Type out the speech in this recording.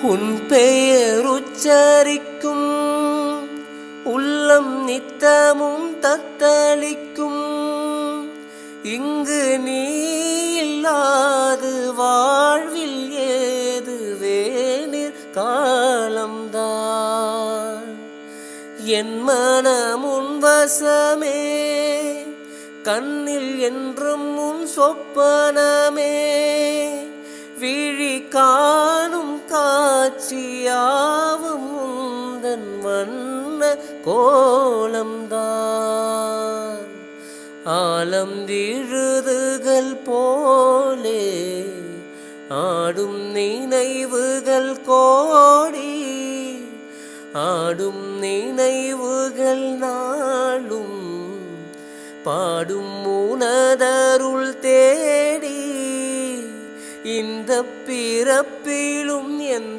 உன் பெயர் உச்சரிக்கும் உள்ளம் நித்தமும் தத்தளிக்கும். இங்கு நீ இல்லாது வாழ்வில் ஏது வேனிற் காலம்தான். என் மனம் உன் வசமே, கண்ணில் என்றும் உன் சொப்பனமே. விழி காணும் காட்சியாவும் உந்தன் வண்ண கோலம்தான். ஆலம் விழுதுகள் போலே ஆடும் நினைவுகள் கோடி, ஆடும் நினைவுகள் நாளும் பாடும் உனதருள் தேடி. இந்த பிறப்பிலும் எந்த